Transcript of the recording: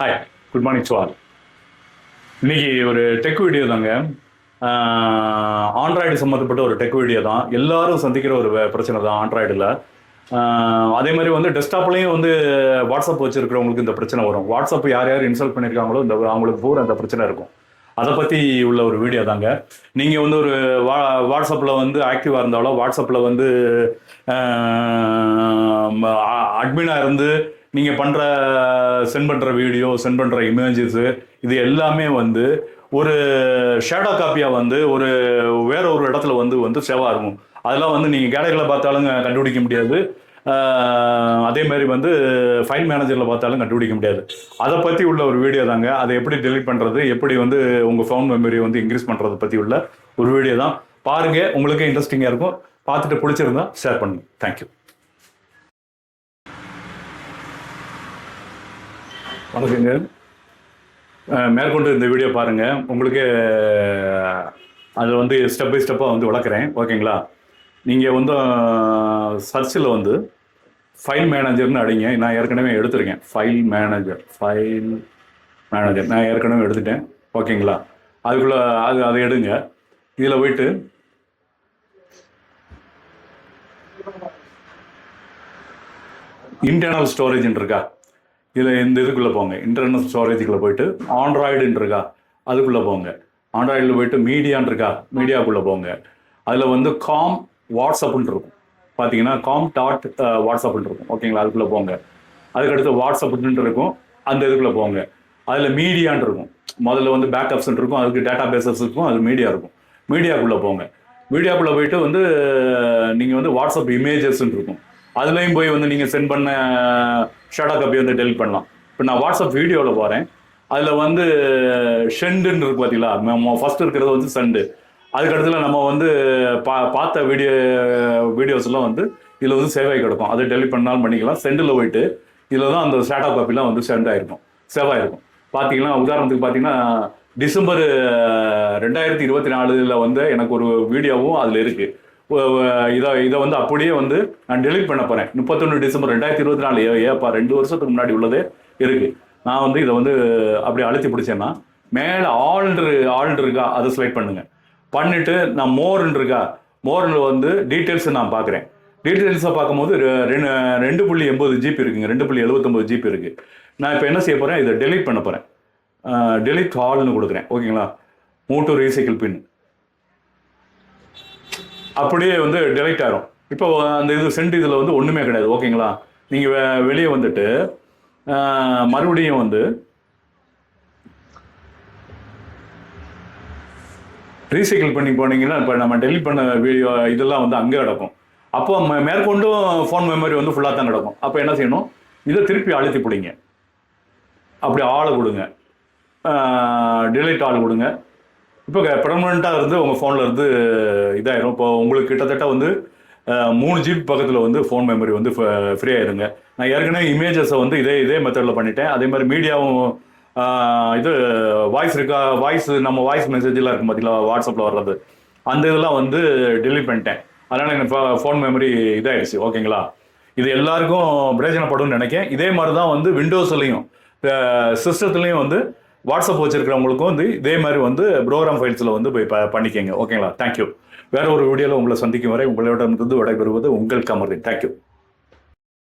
Hi, good morning to all. இன்னைக்கு ஒரு tech video தாங்க. ஆண்ட்ராய்டு சம்மந்தப்பட்ட ஒரு டெக் வீடியோ தான். எல்லாரும் சந்திக்கிற ஒரு பிரச்சனை தான் ஆண்ட்ராய்டில். அதே மாதிரி வந்து டெஸ்க்டாப்லேயும் வந்து வாட்ஸ்அப் வச்சுருக்கிறவங்களுக்கு இந்த பிரச்சனை வரும். வாட்ஸ்அப் யார் யார் இன்ஸ்டால் பண்ணியிருக்காங்களோ அவங்களுக்கு பூரா அந்த பிரச்சனை இருக்கும். அதை பற்றி உள்ள ஒரு வீடியோ தாங்க. நீங்கள் வந்து ஒரு வாட்ஸ்அப்பில் வந்து ஆக்டிவாக இருந்தாலும், வாட்ஸ்அப்பில் வந்து அட்மினாக இருந்து நீங்கள் சென்ட் பண்ணுற வீடியோ, சென்ட் பண்ணுற இமேஜஸு, இது எல்லாமே வந்து ஒரு ஷேடோ காப்பியாக வந்து வேற ஒரு இடத்துல வந்து சேவாக இருக்கும். அதெல்லாம் வந்து நீங்கள் கேலரியில் பார்த்தாலும் கண்டுபிடிக்க முடியாது. அதே மாதிரி வந்து ஃபைல் மேனேஜரில் பார்த்தாலும் கண்டுபிடிக்க முடியாது. அதை பற்றி உள்ள ஒரு வீடியோ தாங்க. அதை எப்படி டெலிட் பண்ணுறது, எப்படி வந்து உங்கள் ஃபோன் மெமரியை வந்து இன்க்ரீஸ் பண்ணுறதை பற்றி உள்ள ஒரு வீடியோ தான். பாருங்கள், உங்களுக்கு இன்ட்ரெஸ்டிங்காக இருக்கும். பார்த்துட்டு பிடிச்சிருந்தா ஷேர் பண்ணுங்கள். தேங்க்யூ. வணக்கங்க. மேற்கொண்டு இந்த வீடியோ பாருங்கள். உங்களுக்கு அது வந்து ஸ்டெப் பை ஸ்டெப்பாக வந்து விளக்குறேன். ஓகேங்களா? நீங்கள் வந்து சர்ச்சில் வந்து ஃபைல் மேனேஜர்னு அடிங்க. நான் ஏற்கனவே எடுத்துருக்கேன். ஃபைல் மேனேஜர் நான் ஏற்கனவே எடுத்துட்டேன். ஓகேங்களா? அதுக்குள்ளே அதை எடுங்க. இதில் போயிட்டு இன்டர்னல் ஸ்டோரேஜ்னு இருக்கா, இதில் இந்த இதுக்குள்ளே போங்க. இன்டர்னல் ஸ்டோரேஜுக்குள்ளே போயிட்டு ஆண்ட்ராய்டுன்னு இருக்கா, அதுக்குள்ளே போங்க. ஆண்ட்ராய்டில் போயிட்டு மீடியான்னு இருக்கா, மீடியாவுக்குள்ளே போங்க. அதில் வந்து காம் வாட்ஸ்அப்புன்னு இருக்கும். பார்த்தீங்கன்னா com.whatsapp இருக்கும். ஓகேங்களா? அதுக்குள்ளே போங்க. அதுக்கடுத்து வாட்ஸ்அப்புன்னு இருக்கும், அந்த இதுக்குள்ளே போங்க. அதில் மீடியான்னு இருக்கும். முதல்ல வந்து பேக்கப்ஸ்ன்னு இருக்கும், அதுக்கு டேட்டா பேசஸ் இருக்கும், அது மீடியா இருக்கும். மீடியாக்குள்ளே போங்க. மீடியாக்குள்ளே போயிட்டு வந்து நீங்கள் வந்து வாட்ஸ்அப் இமேஜஸ்ன்னு இருக்கும். அதுலேயும் போய் வந்து நீங்கள் சென்ட் பண்ண ஷேடோ காப்பி வந்து டெலிட் பண்ணலாம். இப்போ நான் வாட்ஸ்அப் வீடியோவில் போகிறேன். அதில் வந்து ஷெண்டுன்னு இருக்கு. பார்த்தீங்களா? ஃபஸ்ட்டு இருக்கிறது வந்து செண்டு. அதுக்கடுத்துல நம்ம வந்து பார்த்த வீடியோஸ்லாம் வந்து இதில் வந்து சேவ் ஆகி கிடக்கும். அதை டெலிட் பண்ணாலும் பண்ணிக்கலாம். சென்டில் போயிட்டு இதில் தான் அந்த ஷேடோ காப்பிலாம் வந்து சென்ட் ஆகிருக்கும், சேவ் ஆகிருக்கும். பார்த்தீங்கன்னா, உதாரணத்துக்கு பார்த்தீங்கன்னா, டிசம்பர் 2024 வந்து எனக்கு ஒரு வீடியோவும் அதில் இருக்குது. இதை வந்து அப்படியே வந்து நான் டெலிட் பண்ண போகிறேன். 31 டிசம்பர் 2024. ஏப்பா 2 வருஷத்துக்கு முன்னாடி உள்ளதே இருக்குது. நான் வந்து இதை வந்து அப்படி அழுத்தி பிடிச்சேன்னா மேலே ஆல்டு இருக்கா, அதை செலக்ட் பண்ணுங்கள். பண்ணிவிட்டு நான் மோர்ன்னு இருக்கா, மோரில் வந்து டீட்டெயில்ஸை நான் பார்க்குறேன். டீட்டெயில்ஸை பார்க்கும்போது 2.80 ஜிபி இருக்குங்க, 2.79 ஜிபி இருக்குது. நான் இப்போ என்ன செய்ய போகிறேன், இதை டெலிட் பண்ண போகிறேன். டெலிட் ஆல்னு கொடுக்குறேன். ஓகேங்களா? Move to recycle bin. அப்படியே வந்து டெலிட் ஆகிரும். இப்போ அந்த இது சென்ட் இதில் வந்து ஒன்றுமே கிடையாது. ஓகேங்களா? நீங்கள் வெளியே வந்துட்டு மறுபடியும் வந்து ரீசைக்கிள் பண்ணி போனீங்கன்னா, இப்போ நம்ம டெலிட் பண்ண வீடியோ இதெல்லாம் வந்து அங்கே கிடக்கும். அப்போ மேற்கொண்டும் ஃபோன் மெமரி வந்து ஃபுல்லாக தான் கிடக்கும். அப்போ என்ன செய்யணும், இதை திருப்பி அழுத்தி பிடிங்க. அப்படி ஆளை கொடுங்க, டெலிட் ஆள் கொடுங்க. இப்போ பெர்மனண்ட்டாக இருந்து உங்கள் ஃபோனில் இருந்து இதாகிடும். இப்போ உங்களுக்கு கிட்டத்தட்ட வந்து 3 ஜிபி பக்கத்தில் வந்து ஃபோன் மெமரி வந்து ஃப்ரீ ஆயிருங்க. நான் ஏற்கனவே இமேஜஸை வந்து இதே மெத்தடில் பண்ணிட்டேன். அதே மாதிரி மீடியாவும் இது நம்ம வாய்ஸ் மெசேஜெலாம் இருக்கும் பார்த்தீங்களா, வாட்ஸ்அப்பில் வர்றது, அந்த இதெல்லாம் வந்து டெலிட் பண்ணிட்டேன். அதனால் எனக்கு ஃபோன் மெமரி இதாகிடுச்சு. ஓகேங்களா? இது எல்லாருக்கும் பிரயோஜனப்படும்னு நினைக்கிறேன். இதே மாதிரி தான் வந்து விண்டோஸ்லையும் சிஸ்டத்துலேயும் வந்து வாட்ஸ்அப் வச்சுருக்கிறவங்களுக்கும் வந்து இதே மாதிரி வந்து ப்ரோக்ராம் ஃபைல்ஸில் வந்து போய் பண்ணிக்கங்க. ஓகேங்களா? தேங்க்யூ. வேற ஒரு வீடியோவில் உங்களை சந்திக்கும் வரை உங்களோட விடைபெறுவது உங்கள் கமர்தீன். தேங்க்யூ.